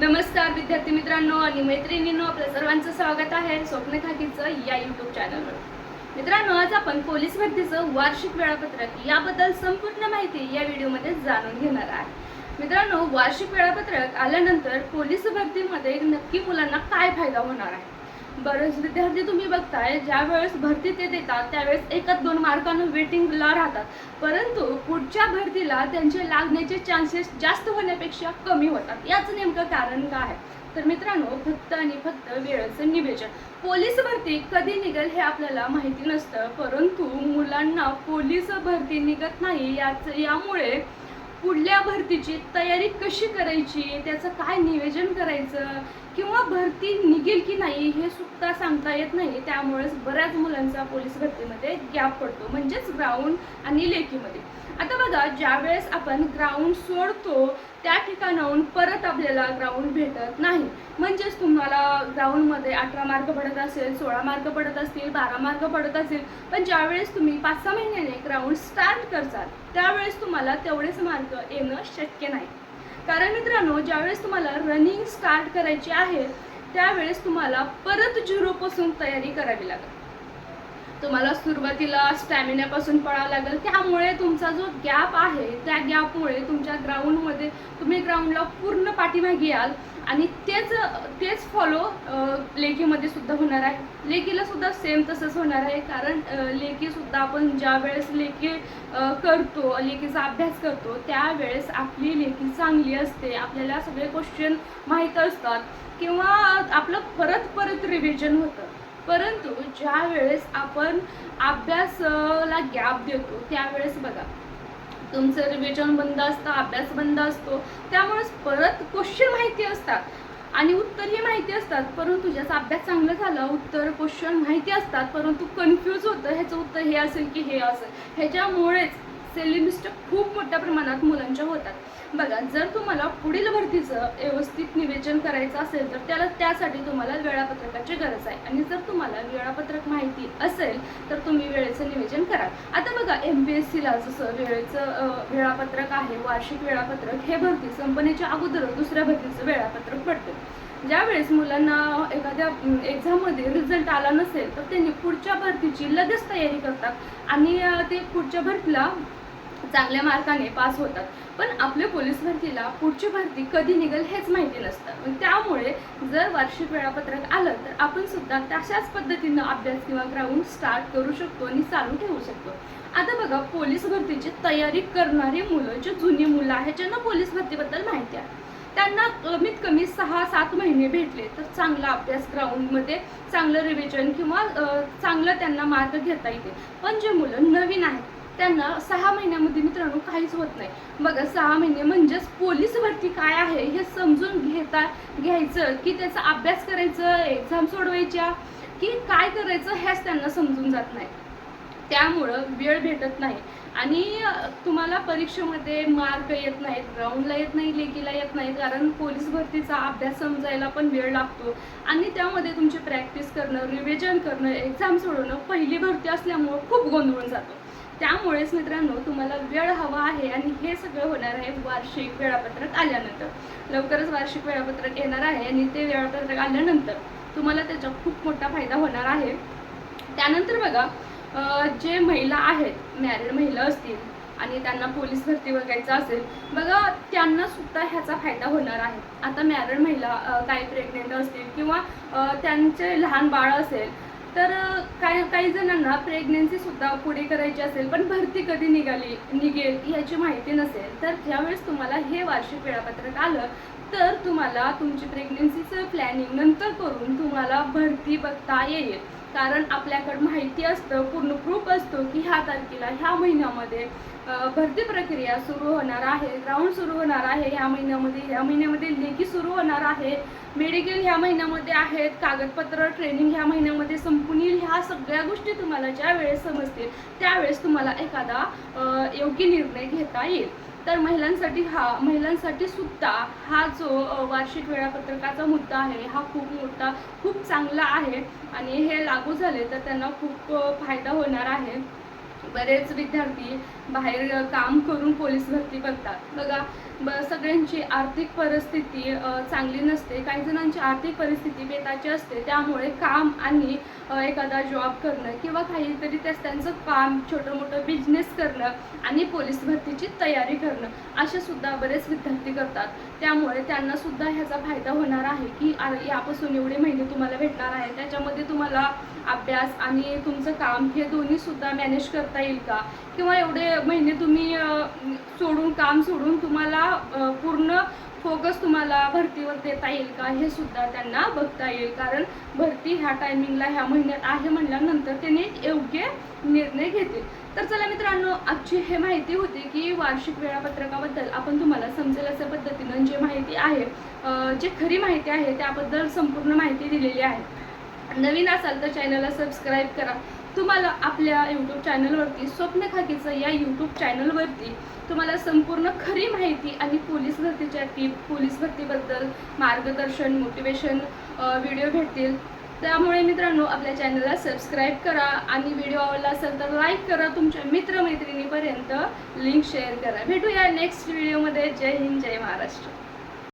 नमस्कार विद्यार्थी मित्रांनो आणि मैत्रिणींनो, आपल्या सर्वांचं स्वागत आहे स्वप्न खाकीचं या यूट्यूब चॅनलवर। मित्रांनो, आज आपण पोलीस भरतीचं वार्षिक वेळापत्रक याबद्दल संपूर्ण माहिती या व्हिडिओमध्ये जाणून घेणार आहे। मित्रांनो, वार्षिक वेळापत्रक आल्यानंतर पोलीस भरतीमध्ये नक्की मुलांना काय फायदा होणार आहे? बरेच विद्यार्थी तुम्ही बघताय, ज्या वेळेस भरती ते देतात त्यावेळेस 1-2 मार्कानं वेटिंगला राहतात, परंतु पुढच्या भरतीला त्यांचे लागण्याचे चान्सेस जास्त होण्यापेक्षा कमी होतात। याचं नेमकं कारण काय आहे? तर मित्रांनो, फक्त आणि फक्त वेळेचं नियोजन। पोलीस भरती कधी निघेल हे आपल्याला माहिती नसतं, परंतु मुलांना पोलीस भरती निघत नाही यामुळे पुढल्या भरतीची तयारी कशी करायची, त्याचं काय नियोजन करायचं किंवा भरती निघेल की नाही हे सुद्धा सांगता येत नाही। त्यामुळेच बऱ्याच मुलांचा पोलीस भरतीमध्ये गॅप पडतो, म्हणजेच ग्राउंड आणि लेखीमध्ये। आता बघा, ज्यावेळेस आपण ग्राउंड सोडतो त्या ठिकाणाहून परत आपल्याला ग्राउंड भेटत नाही। म्हणजेच तुम्हाला ग्राउंडमध्ये 18 मार्क पडत असेल, 16 मार्क पडत असतील, 12 मार्क पडत असतील, पण ज्यावेळेस तुम्ही 5-6 महिन्याने ग्राउंड स्टार्ट करसाल त्यावेळेस तुम्हाला तेवढेच मार्क येणं शक्य नाही। कारण मित्रांनो, ज्यावेळेस तुम्हाला रनिंग स्टार्ट करायची आहे त्यावेळेस तुम्हाला परत 0 पासून तयारी करावी लागेल। तुम्हाला सुरुवातीला स्टॅमिनापासून पळावं लागेल, त्यामुळे तुमचा जो गॅप आहे त्या गॅपमुळे तुमच्या ग्राउंडमध्ये तुम्ही ग्राउंडला पूर्ण पाठीमागे याल आणि तेच फॉलो लेखीमध्ये सुद्धा होणार आहे। लेखीला सुद्धा सेम तसंच होणार आहे, कारण लेखीसुद्धा आपण ज्या वेळेस लेखी करतो, लेखीचा अभ्यास करतो त्यावेळेस आपली लेखी चांगली असते, आपल्याला सगळे क्वेश्चन माहीत असतात किंवा आपलं परत रिव्हिजन होतं। परंतु ज्या वेळेस आपण अभ्यासाला गॅप देतो त्यावेळेस बघा, तुमचं रिव्हिजन बंद असतं, अभ्यास बंद असतो, त्यामुळेच परत क्वेश्चन माहिती असतात आणि उत्तरही माहिती असतात, परंतु ज्याचा अभ्यास चांगला झाला, उत्तर क्वेश्चन माहिती असतात परंतु कन्फ्यूज होतं, ह्याचं उत्तर हे असेल की हे असेल। ह्याच्यामुळेच स्पेलिंग मिस्टेक खूप मोठ्या प्रमाणात मुलांच्या होतात। बघा, जर तुम्हाला पुढील भरतीचं व्यवस्थित नियोजन करायचं असेल तर त्यासाठी तुम्हाला वेळापत्रकाची गरज आहे, आणि जर तुम्हाला वेळापत्रक माहिती असेल तर तुम्ही वेळेचं नियोजन कराल। आता बघा, MPSCला जसं वेळेचं वेळापत्रक आहे, वार्षिक वेळापत्रक, हे भरती संपण्याच्या अगोदर दुसऱ्या भरतीचं वेळापत्रक पडतं। ज्यावेळेस मुलांना एखाद्या एक्झाममध्ये रिझल्ट आला नसेल तर त्यांनी पुढच्या भरतीची लगेच तयारी करतात आणि ते पुढच्या भरतीला चांगल्या मार्काने पास होतात। पण आपल्या पोलीस भरतीला पुढची भरती कधी निघेल हेच माहिती नसतं, त्यामुळे जर वार्षिक वेळापत्रक आलं तर आपण सुद्धा तशाच पद्धतीनं अभ्यास किंवा ग्राउंड स्टार्ट करू शकतो आणि चालू ठेवू शकतो। आता बघा, पोलीस भरतीची तयारी करणारी मुलं, जे जुनी मुलं आहेत, ज्यांना पोलीस भरतीबद्दल माहिती आहे, त्यांना कमीत कमी 6-7 महिने भेटले तर चांगला अभ्यास ग्राउंडमध्ये, चांगलं रिव्हिजन किंवा चांगलं त्यांना मार्क घेता येते। पण जे मुलं नवीन आहेत त्यांना 6 महिन्यामध्ये मित्रांनो काहीच होत नाही। बघा, 6 महिने म्हणजेच पोलीस भरती काय आहे हे समजून घ्यायचं की त्याचा अभ्यास करायचं, एक्झाम सोडवायच्या की काय करायचं हेच त्यांना समजून जात नाही, त्यामुळं वेळ भेटत नाही आणि तुम्हाला परीक्षेमध्ये मार्क येत नाहीत, ग्राउंडला येत नाही, लेखीला येत नाही, कारण पोलीस भरतीचा अभ्यास समजायला पण वेळ लागतो आणि त्यामध्ये तुमची प्रॅक्टिस करणं, रिव्हिजन करणं, एक्झाम सोडवणं, पहिली भरती असल्यामुळं खूप गोंधळून जातो। त्यामुळेच मित्रांनो, तुम्हाला वेळ हवा आहे आणि हे सगळं होणार आहे वार्षिक वेळापत्रक आल्यानंतर। लवकरच वार्षिक वेळापत्रक येणार आहे आणि ते वेळापत्रक आल्यानंतर तुम्हाला त्याचा खूप मोठा फायदा होणार आहे। त्यानंतर बघा, जे महिला आहेत, मॅरिड महिला असतील आणि त्यांना पोलीस भरती बघायचं असेल, बघा त्यांना सुद्धा ह्याचा फायदा होणार आहे। आता मॅरिड महिला काही प्रेग्नेंट असतील किंवा त्यांचे लहान बाळ असेल तर काही जणांना प्रेग्नेन्सीसुद्धा पुढे करायची असेल पण भरती कधी निघेल याची माहिती नसेल, तर ज्यावेळेस तुम्हाला हे वार्षिक वेळापत्रक आलं तर तुम्हाला तुमची प्रेग्नेन्सीचं प्लॅनिंग नंतर करून तुम्हाला भरती बघता येईल। कारण आपल्याकडं माहिती असतं, पूर्ण प्रूफ असतो की ह्या तारखेला, ह्या महिन्यामध्ये भरती प्रक्रिया सुरू होणार आहे, ग्राउंड सुरू होणार आहे, ह्या महिन्यामध्ये लेखी सुरू होणार आहे, मेडिकल ह्या महिन्यामध्ये आहेत, कागदपत्र ट्रेनिंग ह्या महिन्यामध्ये संपून येईल। ह्या सगळ्या गोष्टी तुम्हाला ज्या वेळेस समजतील त्यावेळेस तुम्हाला एखादा योग्य निर्णय घेता येईल। तर महिलांसाठी सुद्धा हा जो वार्षिक वेळापत्रकाचा मुद्दा आहे हा खूप मोठा, खूप चांगला आहे आणि हे लागू झाले तर त्यांना खूप फायदा होणार आहे। बरेच विद्यार्थी बाहेर काम करून पोलीस भरती बघतात। बघा, सगळ्यांची आर्थिक परिस्थिती चांगली नसते. काही जणांची आर्थिक परिस्थिती बेताची असते. त्यामुळे काम आणि एखादा जॉब करणं किंवा काहीतरी त्यांचं काम, छोटं मोठं बिझनेस करणं आणि पोलीस भरतीची तयारी करणं असे सुद्धा बरेच विद्यार्थी करतात. त्यामुळे त्यांना सुद्धा ह्याचा फायदा होणार आहे की यापासून एवढे महिने तुम्हाला भेटणार आहे, त्याच्यामध्ये तुम्हाला अभ्यास आणि तुमचं काम हे दोन्ही सुद्धा मॅनेज करता येईल का, किंवा एवढे महिने तुम्ही काम सोडून तुम्हाला पूर्ण फोकस तुम्हाला भरतीवर देता येईल का, हे सुद्धा त्यांना बघता येईल. कारण भरती ह्या टायमिंगला ह्या महिन्यात आहे म्हणल्यानंतर त्यांनी योग्य निर्णय घेतील. तर चला मित्रांनो, आजची हे माहिती होती की वार्षिक वेळापत्रकाबद्दल आपण तुम्हाला समजेल अशा पद्धतीनं जे माहिती आहे, जे खरी माहिती आहे त्याबद्दल संपूर्ण माहिती दिलेली आहे. नवीन असाल तर चॅनलला सबस्क्राईब करा. तुम्हाला आपल्या यूट्यूब चॅनलवरती स्वप्न खाकीचं या यूट्यूब चॅनलवरती तुम्हाला संपूर्ण खरी माहिती आणि पोलीस भरतीच्या टिप, पोलीस भरतीबद्दल मार्गदर्शन, मोटिवेशन व्हिडिओ भेटतील. त्यामुळे मित्रांनो, आपल्या चॅनलला सबस्क्राईब करा आणि व्हिडिओ आवडला असेल तर लाईक करा, तुमच्या मित्रमैत्रिणीपर्यंत लिंक शेअर करा. भेटूया नेक्स्ट व्हिडिओमध्ये. जय हिंद, जय महाराष्ट्र.